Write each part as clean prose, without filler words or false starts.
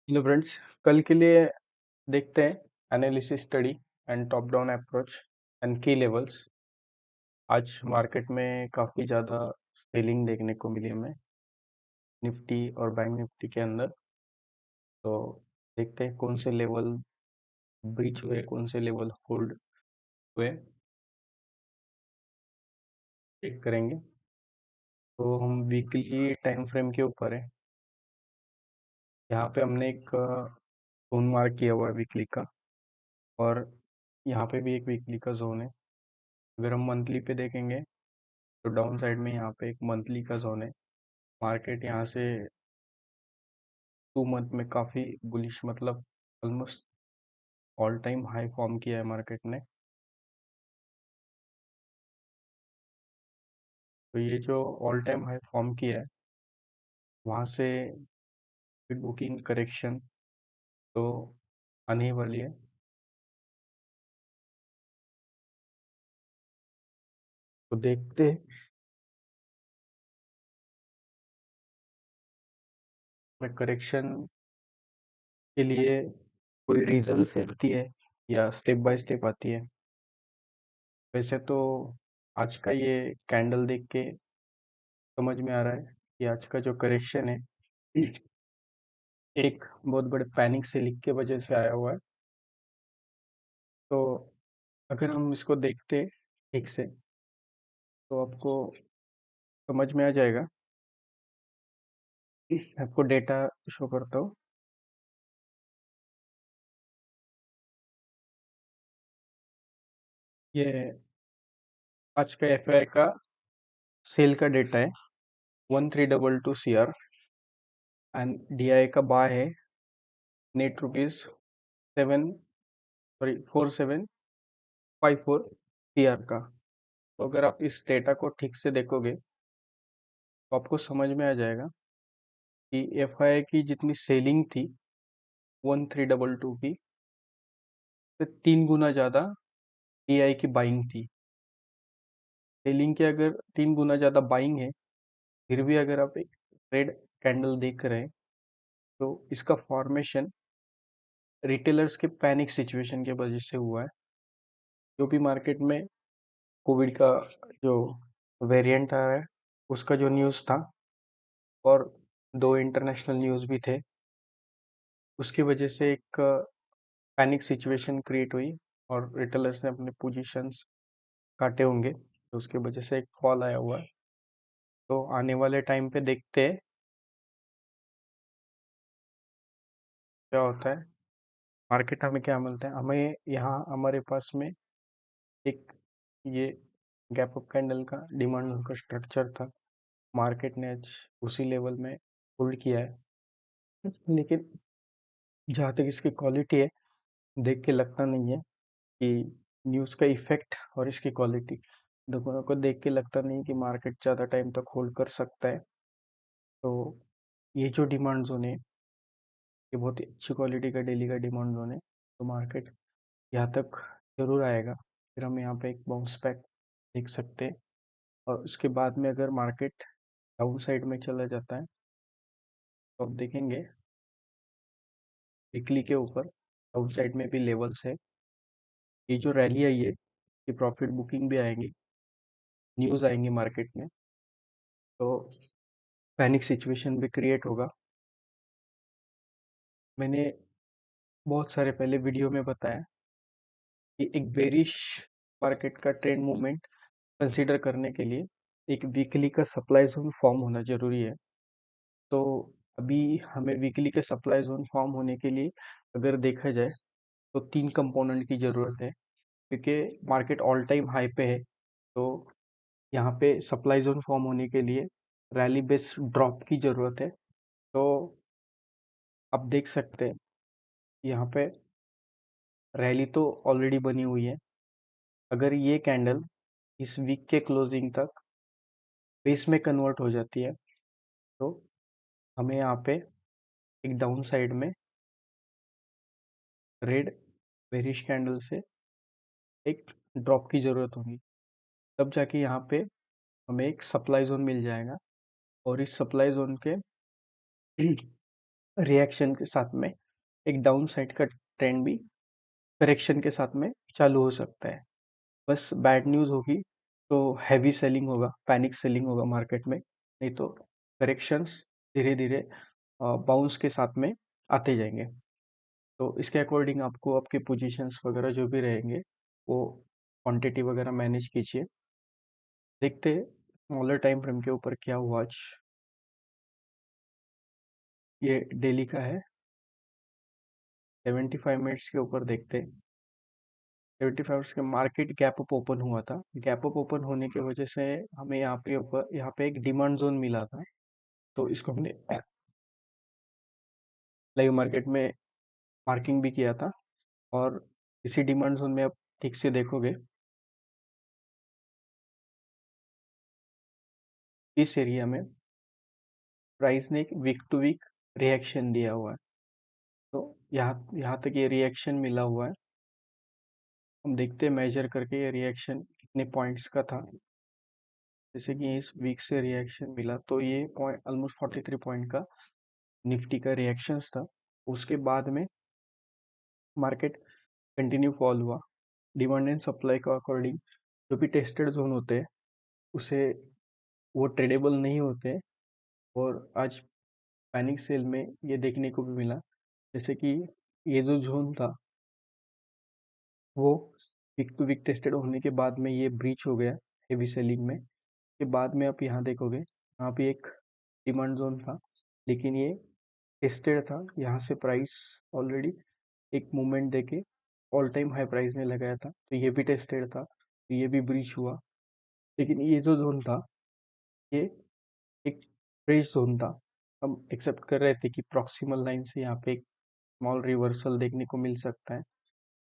Hello friends. कल के लिए देखते हैं analysis study and top down approach and की लेवल्स। आज मार्केट में काफ़ी ज़्यादा सेलिंग देखने को मिली हमें निफ्टी और बैंक निफ्टी के अंदर। तो देखते हैं कौन से लेवल ब्रीच हुए, कौन से लेवल होल्ड हुए, चेक करेंगे। तो हम वीकली टाइम फ्रेम के ऊपर है। यहाँ पे हमने एक जोन मार्क किया हुआ है वीकली का, और यहाँ पे भी एक वीकली का जोन है। अगर हम मंथली पे देखेंगे तो डाउन साइड में यहाँ पे एक मंथली का जोन है। मार्केट यहाँ से 2 मंथ में काफ़ी बुलिश, मतलब almost all time high form किया है मार्केट ने। तो ये जो ऑल टाइम हाई फॉर्म किया है, वहाँ से बुकिंग करेक्शन तो आने ही वाली है। तो देखते हैं करेक्शन के लिए कोई रीजन से आती है या स्टेप बाय स्टेप आती है। वैसे तो आज का ये कैंडल देख के समझ में आ रहा है कि आज का जो करेक्शन है एक बहुत बड़े पैनिक सेलिंग के वजह से आया हुआ है। तो अगर हम इसको देखते ठीक से तो आपको समझ में आ जाएगा। आपको डेटा शो करता हूँ। ये आज का एफआई का सेल का डेटा है 1322 CR, एंड डीआई का बाय है नेट रुपीज 4754 का। तो अगर आप इस डेटा को ठीक से देखोगे तो आपको समझ में आ जाएगा कि एफआई की जितनी सेलिंग थी 1322 की, से 3 गुना ज़्यादा डीआई की बाइंग थी। सेलिंग के अगर 3 गुना ज़्यादा बाइंग है, फिर भी अगर आप एक रेड कैंडल देख रहे हैं तो इसका फॉर्मेशन रिटेलर्स के पैनिक सिचुएशन के वजह से हुआ है। जो भी मार्केट में कोविड का जो वेरिएंट आ रहा है उसका जो न्यूज़ था, और दो इंटरनेशनल न्यूज़ भी थे, उसकी वजह से एक पैनिक सिचुएशन क्रिएट हुई और रिटेलर्स ने अपने पोजीशंस काटे होंगे, तो उसकी वजह से एक फॉल आया हुआ है। तो आने वाले टाइम पे देखते हैं क्या होता है, मार्केट हमें क्या मिलता है। हमें यहाँ हमारे पास में एक ये गैप अप कैंडल का डिमांड का स्ट्रक्चर था। मार्केट ने आज उसी लेवल में होल्ड किया है, लेकिन जहाँ तक इसकी क्वालिटी है, देख के लगता नहीं है कि न्यूज़ का इफेक्ट और इसकी क्वालिटी दोनों को देख के लगता नहीं कि मार्केट ज़्यादा टाइम तक होल्ड कर सकता है। तो ये जो डिमांड जोन है, ये बहुत ही अच्छी क्वालिटी का डेली का डिमांड जोन है। तो मार्केट यहाँ तक जरूर आएगा, फिर हम यहाँ पे एक बाउंस बैक देख सकते हैं। और उसके बाद में अगर मार्केट डाउन साइड में चला जाता है तो आप देखेंगे वीकली के ऊपर डाउन साइड में भी लेवल्स है। ये जो रैली आई है, ये प्रॉफिट बुकिंग भी आएंगी, न्यूज़ आएंगी मार्केट में, तो पैनिक सिचुएशन भी क्रिएट होगा। मैंने बहुत सारे पहले वीडियो में बताया कि एक बेरिश मार्केट का ट्रेंड मूवमेंट कंसीडर करने के लिए एक वीकली का सप्लाई जोन फॉर्म होना जरूरी है। तो अभी हमें वीकली के सप्लाई जोन फॉर्म होने के लिए अगर देखा जाए तो 3 कंपोनेंट की ज़रूरत है, क्योंकि मार्केट ऑल टाइम हाई पे है। तो यहाँ पे सप्लाई जोन फॉर्म होने के लिए रैली बेस ड्रॉप की ज़रूरत है। तो आप देख सकते हैं यहाँ पे रैली तो ऑलरेडी बनी हुई है। अगर ये कैंडल इस वीक के क्लोजिंग तक बेस में कन्वर्ट हो जाती है तो हमें यहाँ पे एक डाउन साइड में रेड बेरिश कैंडल से एक ड्रॉप की ज़रूरत होगी, तब जाके यहाँ पे हमें एक सप्लाई जोन मिल जाएगा। और इस सप्लाई जोन के रिएक्शन के साथ में एक डाउन साइड का ट्रेंड भी करेक्शन के साथ में चालू हो सकता है। बस बैड न्यूज़ होगी तो हैवी सेलिंग होगा, पैनिक सेलिंग होगा मार्केट में, नहीं तो करेक्शंस धीरे धीरे बाउंस के साथ में आते जाएंगे। तो इसके अकॉर्डिंग आपको आपके पोजीशंस वगैरह जो भी रहेंगे वो क्वांटिटी वगैरह मैनेज कीजिए। देखते स्मॉलर टाइम फ्रेम के ऊपर क्या हुआ आज। ये डेली का है, 75 मिनट्स के ऊपर देखते। 75 मिनट्स के मार्केट गैप अप ओपन हुआ था। गैप अप ओपन होने की वजह से हमें यहाँ पे एक डिमांड जोन मिला था, तो इसको हमने लाइव मार्केट में मार्किंग भी किया था। और इसी डिमांड जोन में आप ठीक से देखोगे इस एरिया में प्राइस ने एक वीक टू वीक रिएक्शन दिया हुआ है। तो यहाँ यहाँ तक ये रिएक्शन मिला हुआ है। हम देखते हैं मेजर करके ये रिएक्शन कितने पॉइंट्स का था। जैसे कि इस वीक से रिएक्शन मिला तो ये पॉइंट ऑलमोस्ट 43 पॉइंट का निफ्टी का रिएक्शंस था। उसके बाद में मार्केट कंटिन्यू फॉल हुआ। डिमांड एंड सप्लाई का अकॉर्डिंग जो भी टेस्टेड जोन होते हैं उसे वो ट्रेडेबल नहीं होते। और आज पैनिक सेल में ये देखने को भी मिला, जैसे कि ये जो जोन था वो वीक टू वीक टेस्टेड होने के बाद में ये ब्रीच हो गया हेवी सेलिंग में। के बाद में आप यहाँ देखोगे यहाँ पे एक डिमांड जोन था, लेकिन ये टेस्टेड था। यहाँ से प्राइस ऑलरेडी एक मूवमेंट देके ऑल टाइम हाई प्राइस ने लगाया था, तो ये भी टेस्टेड था, तो ये भी ब्रीच हुआ। लेकिन ये जो जोन था ये एक फ्रेश जोन था। हम एक्सेप्ट कर रहे थे कि प्रॉक्सिमल लाइन से यहाँ पे एक स्मॉल रिवर्सल देखने को मिल सकता है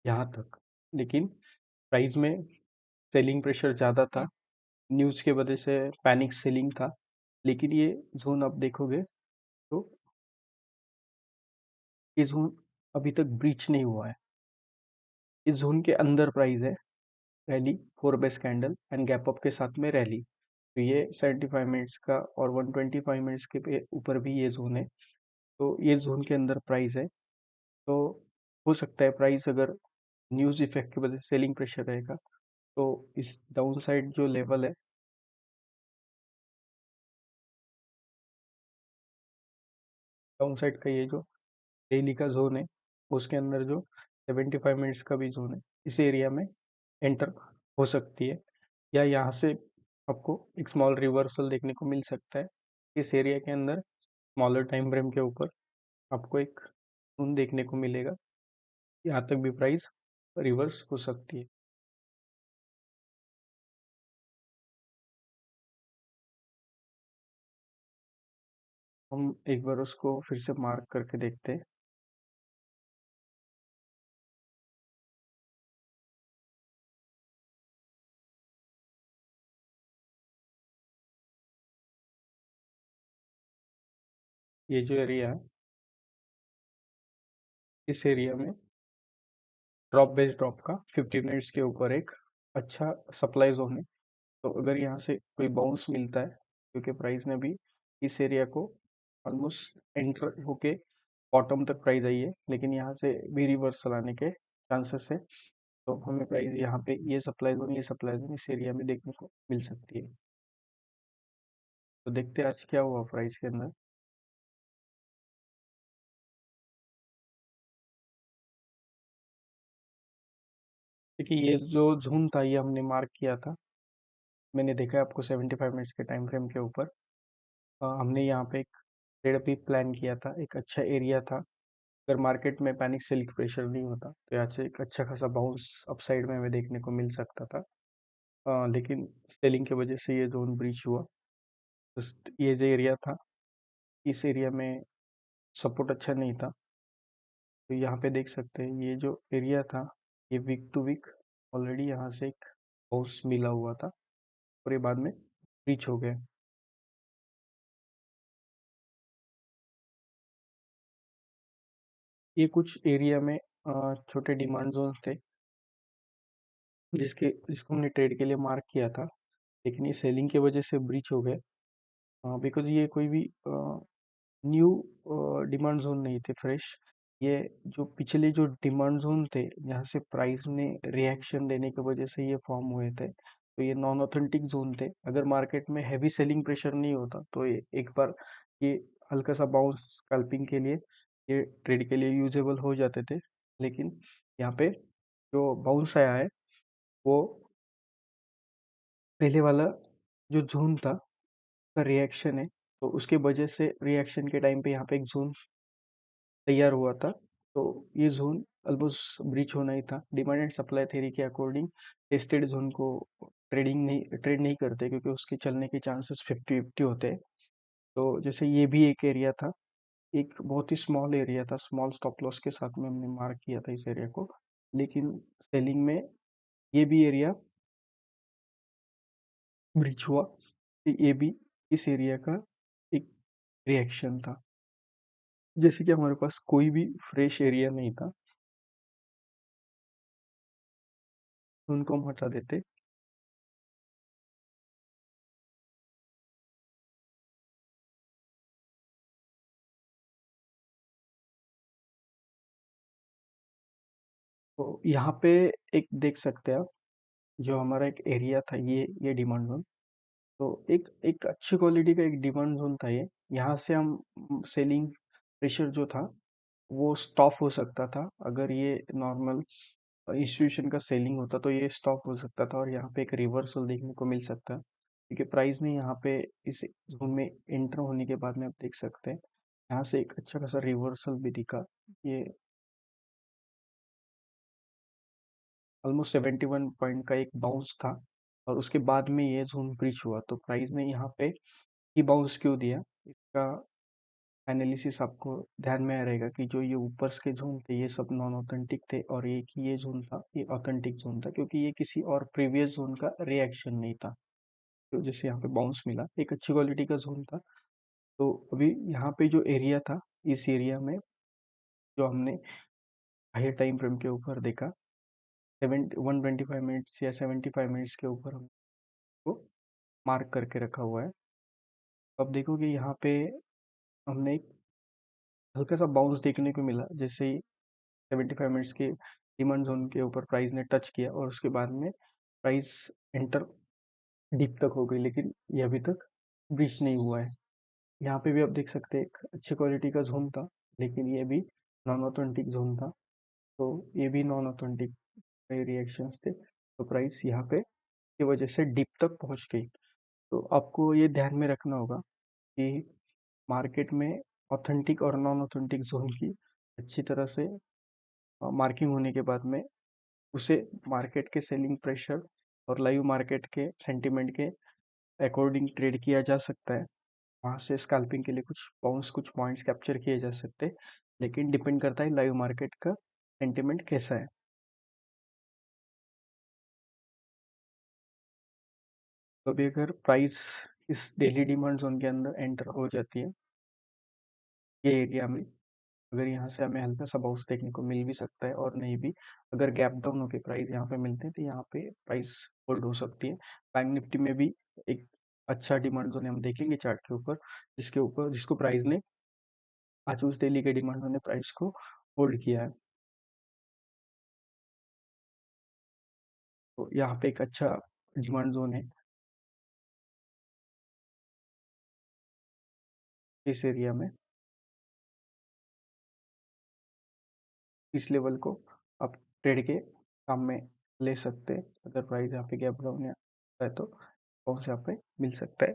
यहाँ तक। लेकिन प्राइस में सेलिंग प्रेशर ज़्यादा था, न्यूज़ के वजह से पैनिक सेलिंग था। लेकिन ये जोन आप देखोगे तो ये जोन अभी तक ब्रीच नहीं हुआ है। इस जोन के अंदर प्राइस है, rally 4 base candle and gap up के साथ में रैली। तो ये 75 मिनट्स का और 125 मिनट्स के ऊपर भी ये जोन है। तो ये जोन के अंदर प्राइस है। तो हो सकता है प्राइस अगर न्यूज़ इफेक्ट की वजह से सेलिंग प्रेशर रहेगा तो इस डाउन साइड जो लेवल है, डाउन साइड का ये जो डेली का जोन है उसके अंदर जो 75 मिनट्स का भी जोन है, इस एरिया में एंटर हो सकती है। या यहाँ से आपको एक स्मॉल रिवर्सल देखने को मिल सकता है। इस एरिया के अंदर स्मॉलर टाइम फ्रेम के ऊपर आपको एक जोन देखने को मिलेगा। यहाँ तक भी प्राइस रिवर्स हो सकती है। हम एक बार उसको फिर से मार्क करके देखते हैं। ये जो एरिया है इस एरिया में ड्रॉप बेस्ड ड्रॉप का 50 मिनट्स के ऊपर एक अच्छा सप्लाई जोन है। तो अगर यहाँ से कोई बाउंस मिलता है, क्योंकि प्राइस ने भी इस एरिया को ऑलमोस्ट एंटर होके बॉटम तक प्राइस आई है, लेकिन यहाँ से भी रिवर्सल आने के चांसेस है। तो हमें प्राइस यहाँ पे ये सप्लाई जोन इस एरिया में देखने को मिल सकती है। तो देखते हैं आज क्या हुआ प्राइस के अंदर। देखिए ये जो जोन था ये हमने मार्क किया था। मैंने देखा है आपको 75 मिनट्स के टाइम फ्रेम के ऊपर। हमने यहाँ पे एक ट्रेड भी प्लान किया था, एक अच्छा एरिया था। अगर मार्केट में पैनिक सेलिंग प्रेशर नहीं होता तो यहाँ से एक अच्छा खासा बाउंस अपसाइड में हमें देखने को मिल सकता था। लेकिन सेलिंग की वजह से ये जोन ब्रीच हुआ। बस ये जो एरिया था इस एरिया में सपोर्ट अच्छा नहीं था। तो यहाँ पे देख सकते हैं ये जो एरिया था ये वीक टू वीक ऑलरेडी यहाँ से एक बाउंस मिला हुआ था और ये बाद में ब्रीच हो गया। ये कुछ एरिया में छोटे डिमांड जोन थे जिसको हमने ट्रेड के लिए मार्क किया था, लेकिन ये सेलिंग की वजह से ब्रीच हो गए। बिकॉज ये कोई भी न्यू डिमांड जोन नहीं थे फ्रेश। ये जो पिछले जो डिमांड जोन थे जहाँ से प्राइस में रिएक्शन देने की वजह से ये फॉर्म हुए थे, तो ये नॉन ऑथेंटिक जोन थे। अगर मार्केट में हैवी सेलिंग प्रेशर नहीं होता तो ये एक बार ये हल्का सा बाउंस स्कैल्पिंग के लिए, ये ट्रेड के लिए यूजेबल हो जाते थे। लेकिन यहाँ पे जो बाउंस आया है वो पहले वाला जो जोन था का रिएक्शन है, तो उसके वजह से रिएक्शन के टाइम पे यहाँ पे एक जोन तैयार हुआ था। तो ये जोन ऑलमोस्ट ब्रीच होना ही था। डिमांड एंड सप्लाई थ्योरी के अकॉर्डिंग टेस्टेड जोन को ट्रेड नहीं करते, क्योंकि उसके चलने के चांसेस 50-50 होते हैं। तो जैसे ये भी एक एरिया था, एक बहुत ही स्मॉल एरिया था, स्मॉल स्टॉप लॉस के साथ में हमने मार्क किया था इस एरिया को। लेकिन सेलिंग में ये भी एरिया ब्रीच हुआ, कि ये भी इस एरिया का एक रिएक्शन था। जैसे कि हमारे पास कोई भी फ्रेश एरिया नहीं था, तो उनको हम हटा देते। तो यहाँ पे एक देख सकते हैं आप, जो हमारा एक एरिया था, ये डिमांड जोन। तो एक एक अच्छी क्वालिटी का एक डिमांड जोन था ये। यहाँ से हम सेलिंग प्रेशर जो था वो स्टॉप हो सकता था। अगर ये नॉर्मल इंस्टीट्यूशन का सेलिंग होता तो ये स्टॉप हो सकता था, और यहाँ पे एक रिवर्सल देखने को मिल सकता है, क्योंकि प्राइस ने यहाँ पे इस जोन में एंटर होने के बाद में आप देख सकते हैं यहाँ से एक अच्छा खासा रिवर्सल भी दिखा। ये ऑलमोस्ट 71 पॉइंट का एक बाउंस था, और उसके बाद में ये जोन ब्रीच हुआ। तो प्राइस ने यहाँ पे ही बाउंस क्यों दिया, इसका एनालिसिस आपको ध्यान में रहेगा कि जो ये ऊपर के जोन थे ये सब नॉन ऑथेंटिक थे, और एक ही ये जोन था ये ऑथेंटिक जोन था, क्योंकि ये किसी और प्रीवियस जोन का रिएक्शन नहीं था। तो जैसे यहाँ पे बाउंस मिला, एक अच्छी क्वालिटी का जोन था। तो अभी यहाँ पे जो एरिया था, इस एरिया में जो हमने हायर टाइम फ्रेम के ऊपर देखा, 125 मिनट्स या 75 मिनट्स के ऊपर हमको मार्क करके रखा हुआ है। अब देखोगे यहाँ पे हमने एक हल्का सा बाउंस देखने को मिला, जैसे ही 75 मिनट्स के डिमांड जोन के ऊपर प्राइस ने टच किया, और उसके बाद में प्राइस एंटर डीप तक हो गई, लेकिन ये अभी तक ब्रीच नहीं हुआ है। यहाँ पे भी आप देख सकते हैं एक अच्छी क्वालिटी का जोन था, लेकिन ये भी नॉन ऑथेंटिक जोन था। तो ये भी नॉन ऑथेंटिक रिएक्शंस थे, तो प्राइस यहाँ पे की वजह से डीप तक पहुँच गई। तो आपको ये ध्यान में रखना होगा कि मार्केट में ऑथेंटिक और नॉन ऑथेंटिक जोन की अच्छी तरह से मार्किंग होने के बाद में उसे मार्केट के सेलिंग प्रेशर और लाइव मार्केट के सेंटिमेंट के अकॉर्डिंग ट्रेड किया जा सकता है। वहाँ से स्कैल्पिंग के लिए कुछ बाउंस, कुछ पॉइंट्स कैप्चर किए जा सकते हैं, लेकिन डिपेंड करता है लाइव मार्केट का सेंटिमेंट कैसा है। तो अभी अगर प्राइस इस डेली डिमांड जोन के अंदर एंटर हो जाती है, ये एरिया में, अगर यहाँ से हमें हल्का सा बाउंस देखने को मिल भी सकता है, और नहीं भी, अगर गैप डाउन होकर प्राइस यहाँ पे मिलते हैं तो यहाँ पे प्राइस होल्ड हो सकती है। बैंक निफ्टी में भी एक अच्छा डिमांड जोन हम देखेंगे चार्ट के ऊपर, जिसको प्राइस ने आज उस डेली के डिमांड ने प्राइस को होल्ड किया है। तो यहाँ पे एक अच्छा डिमांड जोन है इस एरिया में। इस लेवल को आप ट्रेड के काम में ले सकते हैं। अगर प्राइस यहाँ पे गैप डाउन है तो कौन से यहाँ पे मिल सकता है।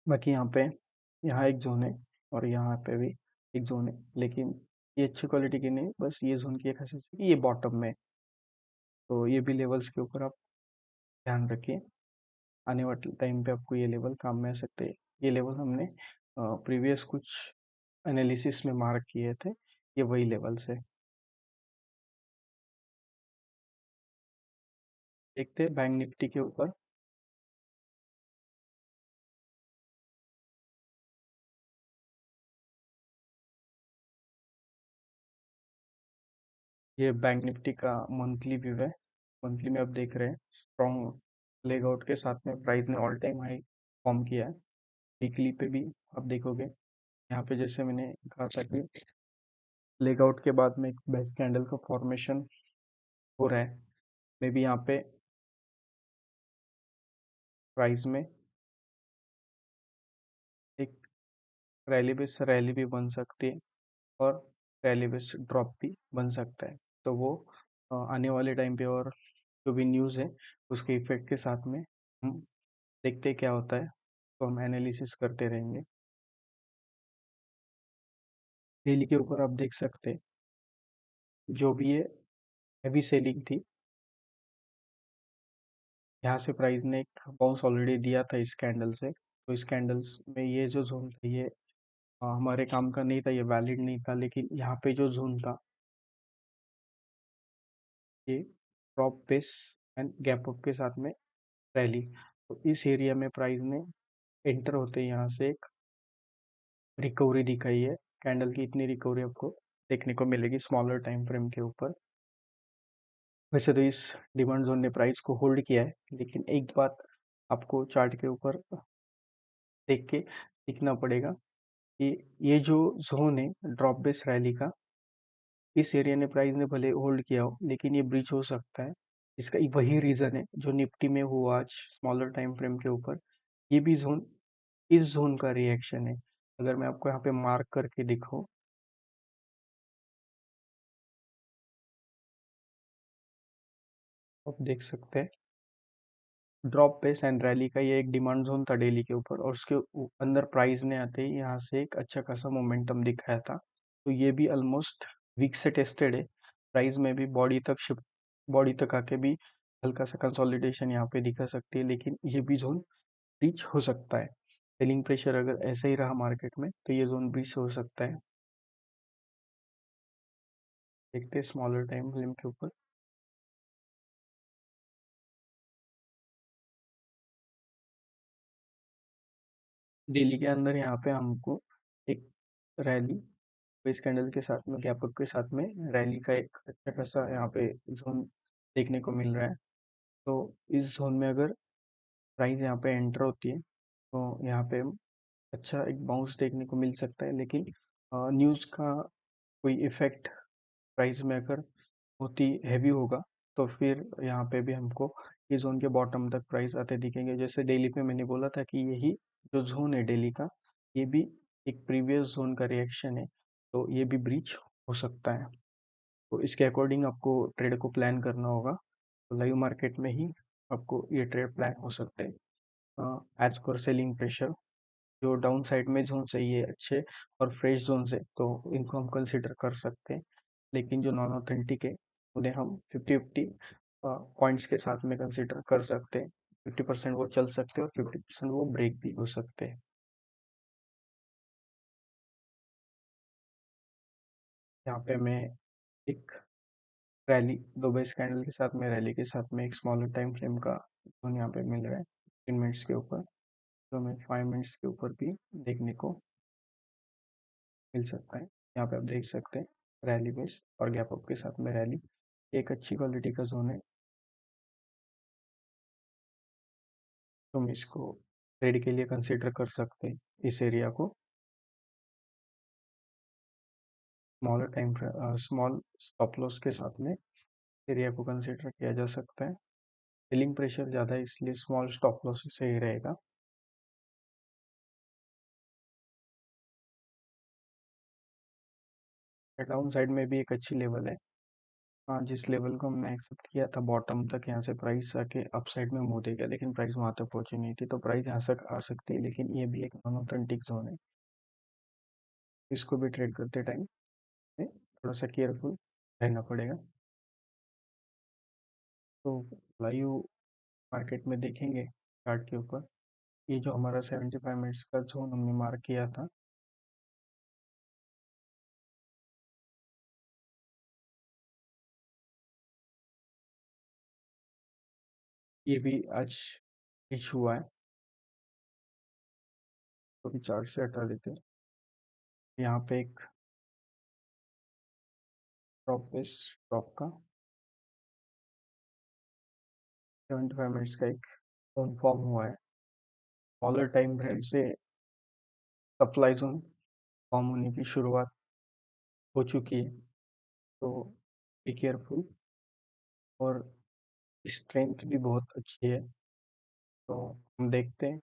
बाकी यहाँ पे यहाँ एक जोन है, और यहाँ पे भी एक जोन है, लेकिन ये अच्छी क्वालिटी की नहीं, बस ये जोन की एक खासियत है कि ये बॉटम में है। तो ये भी लेवल्स के ऊपर आप ध्यान रखिए, आने वाले टाइम पे आपको ये लेवल काम में आ सकते हैं। ये लेवल हमने प्रीवियस कुछ एनालिसिस में मार्क किए थे, ये वही लेवल्स है। देखते हैं बैंक निफ्टी के ऊपर। ये बैंक निफ्टी का मंथली व्यू है। मंथली में आप देख रहे हैं स्ट्रॉन्ग लेग आउट के साथ में प्राइस ने ऑल टाइम हाई फॉर्म किया है। वीकली पे भी आप देखोगे यहाँ पे जैसे मैंने कहा था कि लेगआउट के बाद में एक बेस कैंडल का फॉर्मेशन हो रहा है। मे बी यहाँ पे प्राइस में एक रैली भी बन सकती है और रैली बेस ड्रॉप भी बन सकता है। तो वो आने वाले टाइम पे और जो भी न्यूज़ है उसके इफेक्ट के साथ में हम देखते क्या होता है, तो हम एनालिसिस करते रहेंगे। डेली के ऊपर आप देख सकते हैं जो भी ये हैवी सेलिंग थी, यहाँ से प्राइस ने एक बाउंस ऑलरेडी दिया था इस कैंडल से। तो इस कैंडल्स में ये जो जोन था ये हमारे काम का नहीं था, ये वैलिड नहीं था। लेकिन यहाँ पे जो जोन था ये drop base and gap up के साथ में रैली, तो इस एरिया में प्राइस ने एंटर होते ही यहाँ से एक रिकवरी दिखाई है। कैंडल की इतनी रिकवरी आपको देखने को मिलेगी स्मॉलर टाइम फ्रेम के ऊपर। वैसे तो इस डिमांड जोन ने प्राइस को होल्ड किया है, लेकिन एक बात आपको चार्ट के ऊपर देख के सीखना पड़ेगा कि ये जो जोन है ड्रॉप बेस रैली का, इस एरिया ने प्राइस ने भले होल्ड किया हो लेकिन ये ब्रीच हो सकता है। इसका वही रीजन है जो निफ्टी में हुआ आज स्मॉलर टाइम फ्रेम के ऊपर। ये भी जोन इस जोन का रिएक्शन है। अगर मैं आपको यहाँ पे मार्क करके दिखाऊं, आप देख सकते हैं ड्रॉप बेस एंड रैली का ये एक डिमांड जोन था डेली के ऊपर, और उसके अंदर प्राइस ने आते ही यहाँ से एक अच्छा खासा मोमेंटम दिखाया था। तो ये भी ऑलमोस्ट वीक से टेस्टेड है। प्राइस में भी बॉडी तक आके भी हल्का सा कंसोलिडेशन यहाँ पे दिखा सकती है, लेकिन ये भी जोन ब्रीच हो सकता है। सेलिंग प्रेशर अगर ऐसा ही रहा मार्केट में तो ये जोन ब्रीच हो सकता है। देखते हैं स्मॉलर टाइम फ्रेम के ऊपर। डेली के अंदर यहाँ पे हमको एक रैली बेस कैंडल के साथ में गैप अप के साथ में रैली का एक अच्छा खासा यहाँ पे जोन देखने को मिल रहा है। तो इस जोन में अगर प्राइस यहाँ पे एंटर होती है तो यहाँ पे अच्छा एक बाउंस देखने को मिल सकता है। लेकिन न्यूज़ का कोई इफेक्ट प्राइस में अगर बहुत ही हैवी होगा तो फिर यहाँ पे भी हमको ये जोन के बॉटम तक प्राइस आते दिखेंगे। जैसे डेली पे मैंने बोला था कि यही जो जोन है डेली का, ये भी एक प्रीवियस जोन का रिएक्शन है, तो ये भी ब्रीच हो सकता है। तो इसके अकॉर्डिंग आपको ट्रेड को प्लान करना होगा। तो लाइव मार्केट में ही आपको ये ट्रेड प्लान हो सकते हैं एज पर सेलिंग प्रेशर। जो डाउन साइड में जोन चाहिए अच्छे और फ्रेश जोन से, तो इनको हम कंसिडर कर सकते हैं। लेकिन जो नॉन ऑथेंटिक है उन्हें हम 50-50 पॉइंट्स के साथ में कंसिडर कर सकते हैं। 50% वो चल सकते हैं और 50% वो ब्रेक भी हो सकते हैं। यहाँ पे मैं एक रैली दो बेस कैंडल के साथ में रैली के साथ में एक स्मॉलर टाइम फ्रेम का जोन यहाँ पे मिल रहा है 15 मिनट्स के ऊपर। तो हमें 5 मिनट्स के ऊपर भी देखने को मिल सकता है। यहाँ पे आप देख सकते हैं रैली बेस और गैप अप के साथ में रैली एक अच्छी क्वालिटी का जोन है। तुम इसको ट्रेड के लिए कंसिडर कर सकते हैं इस एरिया को। स्मॉल स्टॉप लॉस के साथ में एरिया को कंसिडर किया जा सकता है। सेलिंग प्रेशर ज़्यादा है इसलिए स्मॉल स्टॉप लॉस सही रहेगा। डाउन साइड में भी एक अच्छी लेवल है। हाँ, जिस लेवल को हमने एक्सेप्ट किया था बॉटम तक, यहाँ से प्राइस आके अप साइड में मूव देगा, लेकिन प्राइस वहां तक पहुंची नहीं थी। तो प्राइस यहाँ तक आ सकती है, लेकिन ये भी एक नॉन ऑथेंटिक जोन है। इसको भी ट्रेड करते टाइम में थोड़ा सा केयरफुल रहना पड़ेगा। तो लाइव मार्केट में देखेंगे चार्ट के ऊपर, ये जो हमारा 75 मिनट्स का जोन हमने मार्क किया था, ये भी आज रीच हुआ है। तो भी चार्ट से हटा देते हैं। यहाँ पे एक ड्रॉप इस ड्रॉप का 75 मिनट्स का एक जोन फॉर्म हुआ है। स्मॉलर टाइम फ्रेम से सप्लाई जोन फॉर्म होने की शुरुआत हो चुकी है। तो बी केयरफुल, और स्ट्रेंथ भी बहुत अच्छी है। तो हम देखते हैं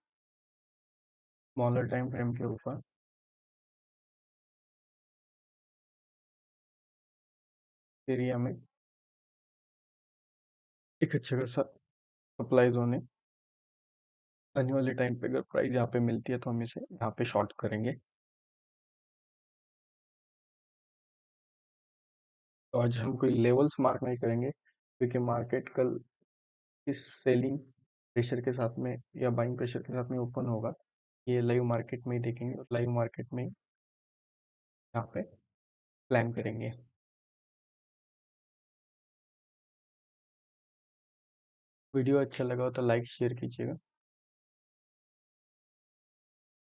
स्मॉलर टाइम फ्रेम के ऊपर एरिया में एक अच्छा खासा सप्लाई जोन है। आने वाले टाइम पे अगर प्राइस यहाँ पे मिलती है तो हम इसे यहाँ पे शॉर्ट करेंगे। तो आज हम कोई लेवल्स मार्क नहीं करेंगे, क्योंकि मार्केट कल इस सेलिंग प्रेशर के साथ में या बाइंग प्रेशर के साथ में ओपन होगा, ये लाइव मार्केट में ही देखेंगे और लाइव मार्केट में ही यहाँ पे प्लान करेंगे। वीडियो अच्छा लगा हो तो लाइक शेयर कीजिएगा।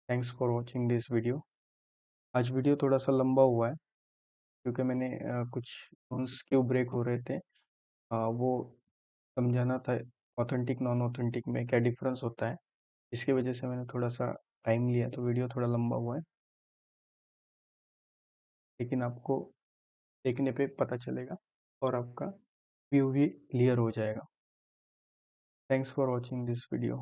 Thanks for watching this video. आज वीडियो थोड़ा सा लंबा हुआ है, क्योंकि मैंने कुछ जोन्स क्यों ब्रेक हो रहे थे वो समझाना था। ऑथेंटिक नॉन ऑथेंटिक में क्या डिफरेंस होता है, इसकी वजह से मैंने थोड़ा सा टाइम लिया, तो वीडियो थोड़ा लंबा हुआ है, लेकिन आपको देखने पे पता चलेगा और आपका व्यू भी क्लियर हो जाएगा। Thanks for watching this video.